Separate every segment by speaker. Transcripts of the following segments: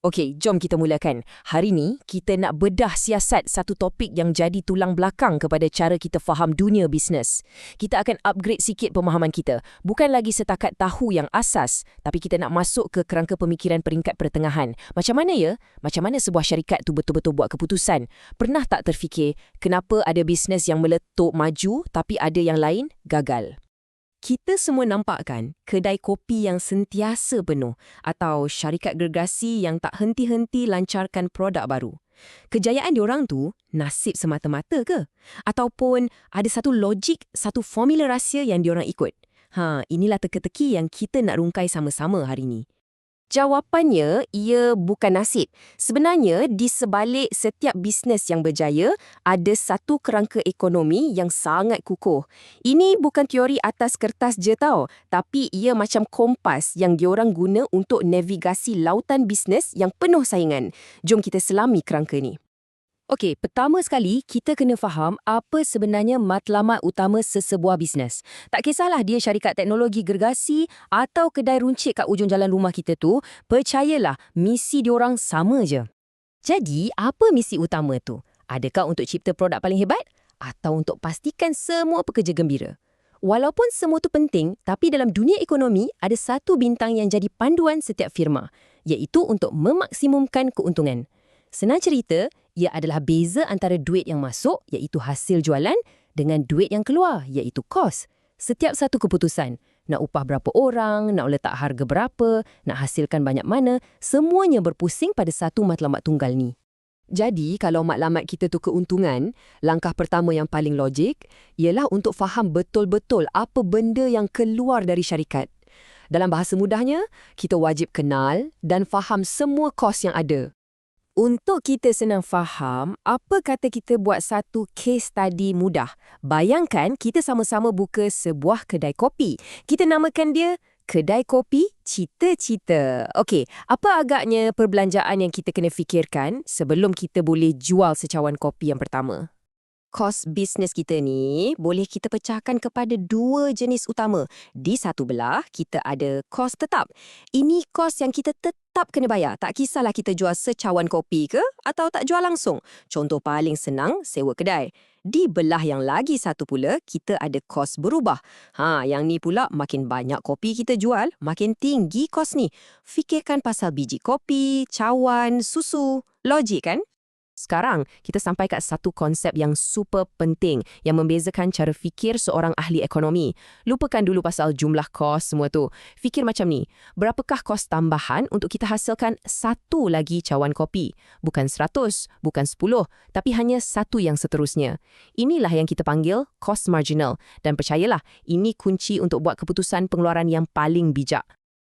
Speaker 1: Okey, jom kita mulakan. Hari ni, kita nak bedah siasat satu topik yang jadi tulang belakang kepada cara kita faham dunia bisnes. Kita akan upgrade sikit pemahaman kita. Bukan lagi setakat tahu yang asas, tapi kita nak masuk ke kerangka pemikiran peringkat pertengahan. Macam mana ya? Macam mana sebuah syarikat tu betul-betul buat keputusan? Pernah tak terfikir, kenapa ada bisnes yang meletup maju, tapi ada yang lain gagal? Kita semua nampak kan kedai kopi yang sentiasa penuh atau syarikat gergasi yang tak henti-henti lancarkan produk baru. Kejayaan diorang tu nasib semata-mata ke? Ataupun ada satu logik, satu formula rahsia yang diorang ikut? Inilah teka-teki yang kita nak rungkai sama-sama hari ni. Jawapannya, ia bukan nasib. Sebenarnya, di sebalik setiap bisnes yang berjaya, ada satu kerangka ekonomi yang sangat kukuh. Ini bukan teori atas kertas je tau, tapi ia macam kompas yang diorang guna untuk navigasi lautan bisnes yang penuh saingan. Jom kita selami kerangka ni. Okey, pertama sekali, kita kena faham apa sebenarnya matlamat utama sesebuah bisnes. Tak kisahlah dia syarikat teknologi gergasi atau kedai runcit kat ujung jalan rumah kita tu, percayalah, misi diorang sama je. Jadi, apa misi utama tu? Adakah untuk cipta produk paling hebat? Atau untuk pastikan semua pekerja gembira? Walaupun semua tu penting, tapi dalam dunia ekonomi, ada satu bintang yang jadi panduan setiap firma, iaitu untuk memaksimumkan keuntungan. Senang cerita, ia adalah beza antara duit yang masuk, iaitu hasil jualan, dengan duit yang keluar, iaitu kos. Setiap satu keputusan, nak upah berapa orang, nak letak harga berapa, nak hasilkan banyak mana, semuanya berpusing pada satu matlamat tunggal ni. Jadi, kalau matlamat kita tu keuntungan, langkah pertama yang paling logik ialah untuk faham betul-betul apa benda yang keluar dari syarikat. Dalam bahasa mudahnya, kita wajib kenal dan faham semua kos yang ada. Untuk kita senang faham, apa kata kita buat satu case study mudah? Bayangkan kita sama-sama buka sebuah kedai kopi. Kita namakan dia Kedai Kopi Cita-Cita. Okey, apa agaknya perbelanjaan yang kita kena fikirkan sebelum kita boleh jual secawan kopi yang pertama? Kos bisnes kita ni boleh kita pecahkan kepada dua jenis utama. Di satu belah, kita ada kos tetap. Ini kos yang kita tetap kena bayar. Tak kisahlah kita jual secawan kopi ke atau tak jual langsung. Contoh paling senang, sewa kedai. Di belah yang lagi satu pula, kita ada kos berubah. Yang ni pula makin banyak kopi kita jual, makin tinggi kos ni. Fikirkan pasal biji kopi, cawan, susu. Logik kan? Sekarang, kita sampai kat satu konsep yang super penting yang membezakan cara fikir seorang ahli ekonomi. Lupakan dulu pasal jumlah kos semua tu. Fikir macam ni, berapakah kos tambahan untuk kita hasilkan satu lagi cawan kopi? Bukan 100, bukan 10, tapi hanya satu yang seterusnya. Inilah yang kita panggil kos marginal. Dan percayalah, ini kunci untuk buat keputusan pengeluaran yang paling bijak.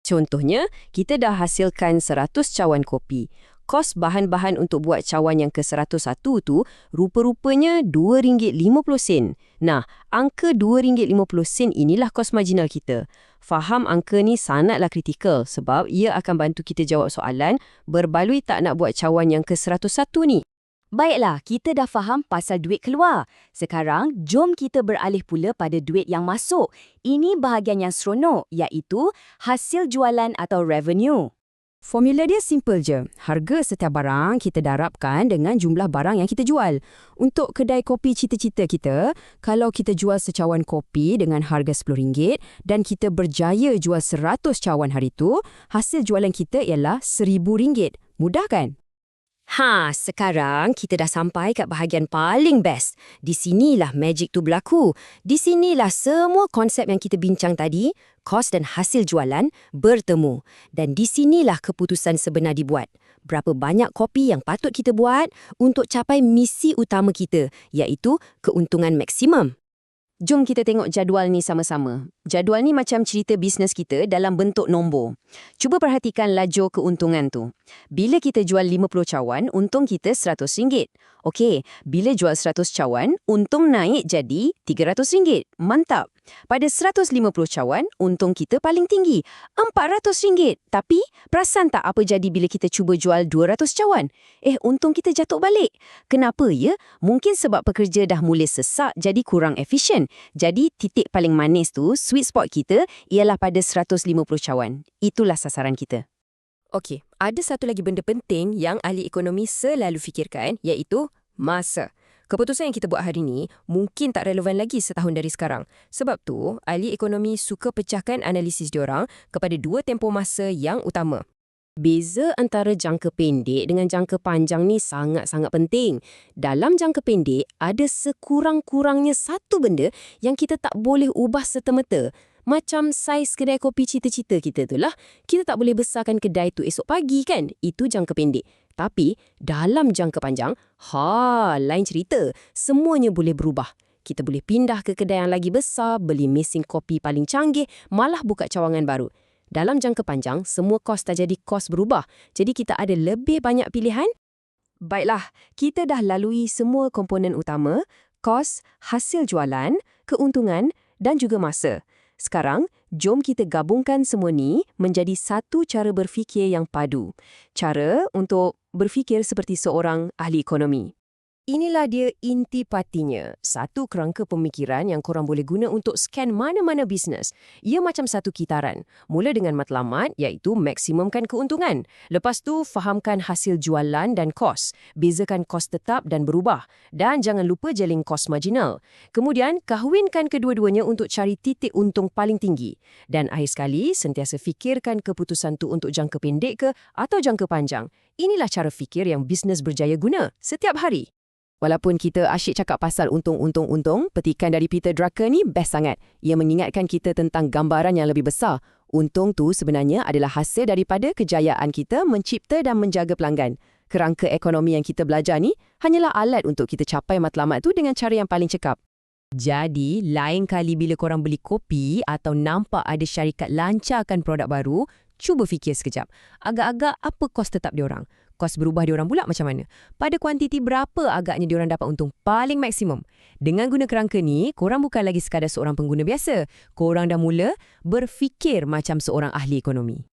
Speaker 1: Contohnya, kita dah hasilkan 100 cawan kopi. Kos bahan-bahan untuk buat cawan yang ke-101 tu rupa-rupanya RM2.50. Nah, angka RM2.50 inilah kos marginal kita. Faham angka ni sangatlah kritikal sebab ia akan bantu kita jawab soalan berbaloi tak nak buat cawan yang ke-101 ni. Baiklah, kita dah faham pasal duit keluar. Sekarang, jom kita beralih pula pada duit yang masuk. Ini bahagian yang seronok, iaitu hasil jualan atau revenue. Formula dia simple je. Harga setiap barang kita darabkan dengan jumlah barang yang kita jual. Untuk kedai kopi Cita-Cita kita, kalau kita jual secawan kopi dengan harga RM10 dan kita berjaya jual 100 cawan hari tu, hasil jualan kita ialah RM1,000. Mudah kan? Sekarang kita dah sampai kat bahagian paling best. Di sinilah magic tu berlaku. Di sinilah semua konsep yang kita bincang tadi, kos dan hasil jualan, bertemu. Dan di sinilah keputusan sebenar dibuat. Berapa banyak kopi yang patut kita buat untuk capai misi utama kita, iaitu keuntungan maksimum. Jom kita tengok jadual ni sama-sama. Jadual ni macam cerita bisnes kita dalam bentuk nombor. Cuba perhatikan lajur keuntungan tu. Bila kita jual 50 cawan, untung kita RM100. Okey, bila jual 100 cawan, untung naik jadi RM300. Mantap. Pada 150 cawan, untung kita paling tinggi, RM400. Tapi, perasan tak apa jadi bila kita cuba jual 200 cawan? Untung kita jatuh balik. Kenapa ya? Mungkin sebab pekerja dah mula sesak jadi kurang efisien. Jadi, titik paling manis tu, sweet spot kita, ialah pada 150 cawan. Itulah sasaran kita. Okey,
Speaker 2: ada satu lagi benda penting yang ahli ekonomi selalu fikirkan, iaitu masa. Keputusan yang kita buat hari ini mungkin tak relevan lagi setahun dari sekarang. Sebab tu, ahli ekonomi suka pecahkan analisis diorang kepada dua tempoh masa yang utama. Beza antara jangka pendek dengan jangka panjang ni sangat-sangat penting. Dalam jangka pendek, ada sekurang-kurangnya satu benda yang kita tak boleh ubah serta-merta. Macam saiz kedai kopi cita-cita kita tu lah. Kita tak boleh besarkan kedai tu esok pagi kan? Itu jangka pendek. Tapi, dalam jangka panjang, lain cerita. Semuanya boleh berubah. Kita boleh pindah ke kedai yang lagi besar, beli mesin kopi paling canggih, malah buka cawangan baru. Dalam jangka panjang, semua kos tak jadi kos berubah. Jadi kita ada lebih banyak pilihan. Baiklah, kita dah lalui semua komponen utama, kos, hasil jualan, keuntungan dan juga masa. Sekarang, jom kita gabungkan semua ni menjadi satu cara berfikir yang padu. Cara untuk berfikir seperti seorang ahli ekonomi. Inilah dia intipatinya. Satu kerangka pemikiran yang korang boleh guna untuk scan mana-mana bisnes. Ia macam satu kitaran. Mula dengan matlamat, iaitu maksimumkan keuntungan. Lepas tu, fahamkan hasil jualan dan kos. Bezakan kos tetap dan berubah. Dan jangan lupa jeling kos marginal. Kemudian, kahwinkan kedua-duanya untuk cari titik untung paling tinggi. Dan akhir sekali, sentiasa fikirkan keputusan tu untuk jangka pendek ke atau jangka panjang. Inilah cara fikir yang bisnes berjaya guna setiap hari. Walaupun kita asyik cakap pasal untung, petikan dari Peter Drucker ni best sangat. Ia mengingatkan kita tentang gambaran yang lebih besar. Untung tu sebenarnya adalah hasil daripada kejayaan kita mencipta dan menjaga pelanggan. Kerangka ekonomi yang kita belajar ni hanyalah alat untuk kita capai matlamat tu dengan cara yang paling cekap. Jadi, lain kali bila korang beli kopi atau nampak ada syarikat lancarkan produk baru, cuba fikir sekejap. Agak-agak apa kos tetap diorang? Kos berubah diorang pula macam mana? Pada kuantiti berapa agaknya diorang dapat untung paling maksimum? Dengan guna kerangka ni, korang bukan lagi sekadar seorang pengguna biasa. Korang dah mula berfikir macam seorang ahli ekonomi.